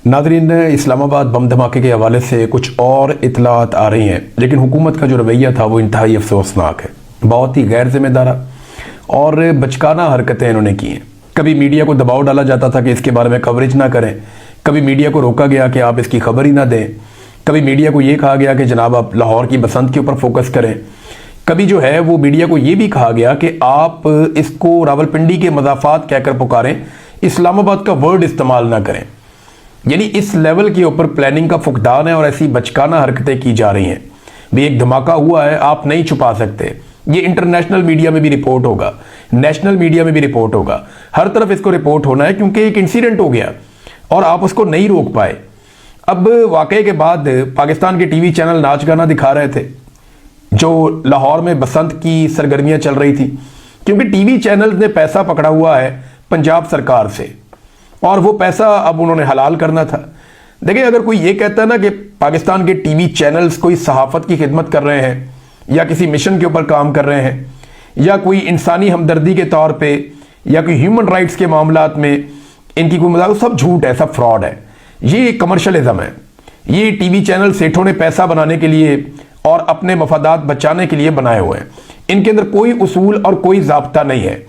नाज़रीन, इस्लामाबाद बम धमाके के हवाले से कुछ और इतलात आ रही हैं, लेकिन हुकूमत का जो रवैया था वो इंतहाई अफसोसनाक है। बहुत ही गैर जिम्मेदारा और बचकाना हरकतें इन्होंने की हैं। कभी मीडिया को दबाव डाला जाता था कि इसके बारे में कवरेज ना करें, कभी मीडिया को रोका गया कि आप इसकी खबर ही ना दें, कभी मीडिया को ये कहा गया कि जनाब आप लाहौर की बसंत के ऊपर फोकस करें, कभी जो है वो मीडिया को ये भी कहा गया कि आप इसको रावलपिंडी के मजाफात कहकर पुकारें, इस्लामाबाद का वर्ड इस्तेमाल ना करें। यानी इस लेवल के ऊपर प्लानिंग का फुकदान है और ऐसी बचकाना हरकतें की जा रही हैं। भी एक धमाका हुआ है, आप नहीं छुपा सकते। ये इंटरनेशनल मीडिया में भी रिपोर्ट होगा, नेशनल मीडिया में भी रिपोर्ट होगा, हर तरफ इसको रिपोर्ट होना है क्योंकि एक इंसिडेंट हो गया और आप उसको नहीं रोक पाए। अब वाकये के बाद पाकिस्तान के टीवी चैनल नाच गाना दिखा रहे थे जो लाहौर में बसंत की सरगर्मियां चल रही थी, क्योंकि टीवी चैनल ने पैसा पकड़ा हुआ है पंजाब सरकार से और वो पैसा अब उन्होंने हलाल करना था। देखिए, अगर कोई ये कहता है ना कि पाकिस्तान के टीवी चैनल्स कोई सहाफत की खिदमत कर रहे हैं या किसी मिशन के ऊपर काम कर रहे हैं या कोई इंसानी हमदर्दी के तौर पे या कोई ह्यूमन राइट्स के मामलात में इनकी कोई मदद, सब झूठ है, सब फ्रॉड है। ये कमर्शलिज्म है। ये टीवी चैनल सेठों ने पैसा बनाने के लिए और अपने मफादात बचाने के लिए बनाए हुए हैं। इनके अंदर कोई उसूल और कोई ज़ाब्ता नहीं है।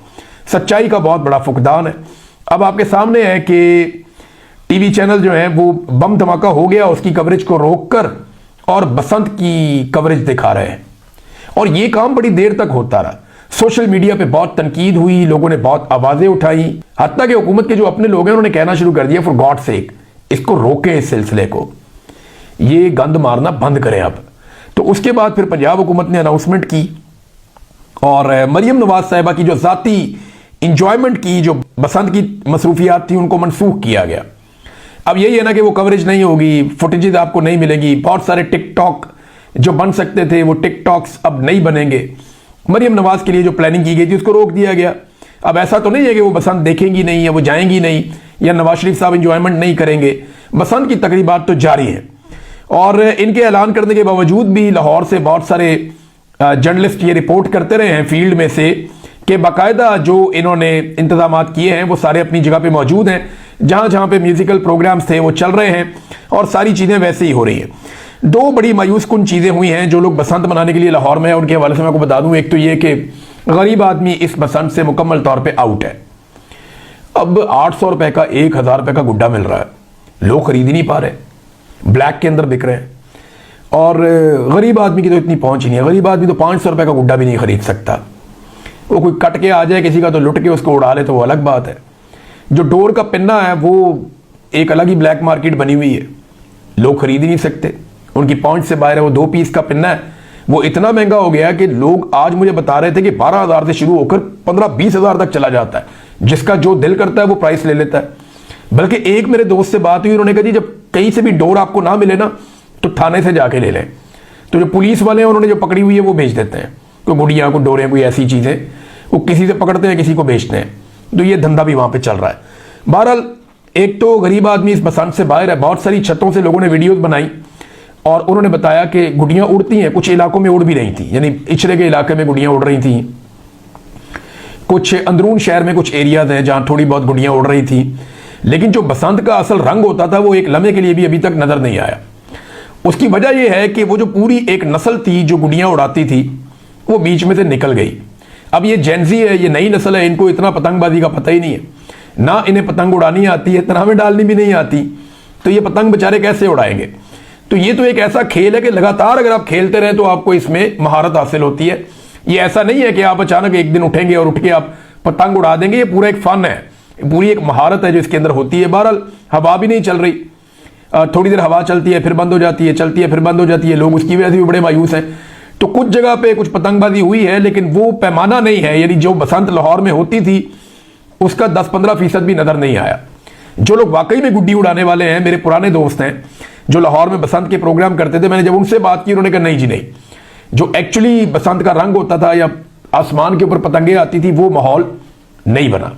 सच्चाई का बहुत बड़ा फुकदान है। अब आपके सामने है कि टीवी चैनल जो है वो बम धमाका हो गया उसकी कवरेज को रोककर और बसंत की कवरेज दिखा रहे हैं, और ये काम बड़ी देर तक होता रहा। सोशल मीडिया पे बहुत तनकीद हुई, लोगों ने बहुत आवाजें उठाई, हत्ता कि हुकूमत के जो अपने लोग हैं उन्होंने कहना शुरू कर दिया, फॉर गॉड सेक इसको रोकें, इस सिलसिले को, ये गंद मारना बंद करें अब। तो उसके बाद फिर पंजाब हुकूमत ने अनाउंसमेंट की और मरियम नवाज साहिबा की जो जाती इंजॉयमेंट की, जो बसंत की मसरूफियात थी, उनको मनसूख किया गया। अब यही है ना कि वो कवरेज नहीं होगी, फुटेजेस आपको नहीं मिलेगी, बहुत सारे टिकटॉक जो बन सकते थे वो टिकटॉक्स अब नहीं बनेंगे। मरियम नवाज के लिए जो प्लानिंग की गई थी उसको रोक दिया गया। अब ऐसा तो नहीं है कि वो बसंत देखेंगी नहीं या वो जाएंगी नहीं या नवाज शरीफ साहब इंजॉयमेंट नहीं करेंगे। बसंत की तकरीबात तो जारी है और इनके ऐलान करने के बावजूद भी लाहौर से बहुत सारे जर्नलिस्ट ये रिपोर्ट करते रहे हैं फील्ड में से कि बाकायदा जो इन्होंने इंतजाम किए हैं वो सारे अपनी जगह पे मौजूद हैं। जहां जहां पे म्यूजिकल प्रोग्राम्स थे वो चल रहे हैं और सारी चीजें वैसे ही हो रही हैं। दो बड़ी मायूस कुन चीजें हुई हैं जो लोग बसंत मनाने के लिए लाहौर में, उनके हवाले से मैं आपको बता दूं। एक तो ये कि गरीब आदमी इस बसंत से मुकम्मल तौर पे आउट है। अब 800 रुपए का 1000 रुपए का गुड्डा मिल रहा है, लोग खरीद ही नहीं पा रहे, ब्लैक के अंदर बिक रहे हैं। और गरीब आदमी की तो इतनी पहुंच ही नहीं है। गरीब आदमी तो 500 रुपए का गुड्डा भी नहीं खरीद सकता। वो कोई कट के आ जाए किसी का तो लुट के उसको उड़ा ले तो वो अलग बात है। जो डोर का पिन्ना है वो एक अलग ही ब्लैक मार्केट बनी हुई है, लोग खरीद ही नहीं सकते, उनकी पहुंच से बाहर है। वो 2 पीस का पिन्ना है, वो इतना महंगा हो गया कि लोग आज मुझे बता रहे थे कि 12,000 से शुरू होकर 15-20 हजार तक चला जाता है। जिसका जो दिल करता है वो प्राइस ले लेता है। बल्कि एक मेरे दोस्त से बात हुई, उन्होंने कहा जी जब कहीं से भी डोर आपको ना मिले ना तो थाने से जाके ले लें। तो जो पुलिस वाले हैं उन्होंने जो पकड़ी हुई है वो भेज देते हैं, कोई गुड़ियाँ को डोरें कोई ऐसी चीजें वो किसी से पकड़ते हैं किसी को बेचते हैं। तो ये धंधा भी वहां पे चल रहा है। बहरहाल एक तो गरीब आदमी इस बसंत से बाहर है। बहुत सारी छतों से लोगों ने वीडियोस बनाई और उन्होंने बताया कि गुड़ियां उड़ती हैं, कुछ इलाकों में उड़ भी रही थी, यानी इचरे के इलाके में गुड़ियां उड़ रही थी। कुछ अंदरून शहर में कुछ एरियाज हैं जहां थोड़ी बहुत गुड़ियां उड़ रही थी, लेकिन जो बसंत का असल रंग होता था वो एक लम्हे के लिए भी अभी तक नजर नहीं आया। उसकी वजह यह है कि वो जो पूरी एक नस्ल थी जो गुड़ियां उड़ाती थी वो बीच में से निकल गई। अब ये जेनजी है, ये नई नस्ल है, इनको इतना पतंगबाजी का पता ही नहीं है, ना इन्हें पतंग उड़ानी आती है, तनावे डालनी भी नहीं आती, तो ये पतंग बेचारे कैसे उड़ाएंगे। तो ये तो एक ऐसा खेल है कि लगातार अगर आप खेलते रहे तो आपको इसमें महारत हासिल होती है। ये ऐसा नहीं है कि आप अचानक एक दिन उठेंगे और उठ के आप पतंग उड़ा देंगे। ये पूरा एक फन है, पूरी एक महारत है जो इसके अंदर होती है। बहरहाल हवा भी नहीं चल रही, थोड़ी देर हवा चलती है फिर बंद हो जाती है, चलती है फिर बंद हो जाती है, लोग उसकी वजह से भी बड़े मायूस हैं। तो कुछ जगह पे कुछ पतंगबाजी हुई है लेकिन वो पैमाना नहीं है, यानी जो बसंत लाहौर में होती थी उसका 10-15% भी नजर नहीं आया। जो लोग वाकई में गुड्डी उड़ाने वाले हैं, मेरे पुराने दोस्त हैं जो लाहौर में बसंत के प्रोग्राम करते थे, मैंने जब उनसे बात की उन्होंने कहा नहीं जी नहीं, जो एक्चुअली बसंत का रंग होता था या आसमान के ऊपर पतंगे आती थी वो माहौल नहीं बना।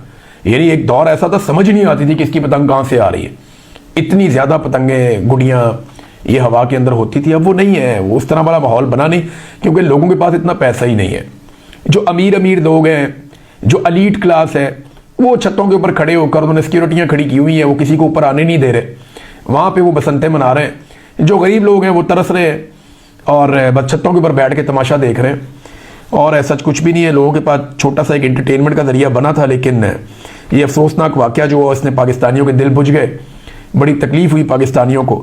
यानी एक दौर ऐसा था समझ नहीं आती थी कि इसकी पतंग कहां से आ रही है, इतनी ज्यादा पतंगे गुड़ियां ये हवा के अंदर होती थी। अब वो नहीं है, वो उस तरह वाला माहौल बना नहीं, क्योंकि लोगों के पास इतना पैसा ही नहीं है। जो अमीर अमीर लोग हैं, जो अलीट क्लास है, वो छतों के ऊपर खड़े होकर उन्होंने सिक्योरिटियां खड़ी की हुई है, वो किसी को ऊपर आने नहीं दे रहे। वहाँ पे वो बसंते मना रहे हैं। जो गरीब लोग हैं वो तरस रहे हैं और बस छतों के ऊपर बैठ के तमाशा देख रहे हैं। और ऐसा कुछ भी नहीं है, लोगों के पास छोटा सा एक एंटरटेनमेंट का जरिया बना था, लेकिन ये अफसोसनाक वाक़या जो हुआ इसने पाकिस्तानियों के दिल बुझ गए। बड़ी तकलीफ हुई पाकिस्तानियों को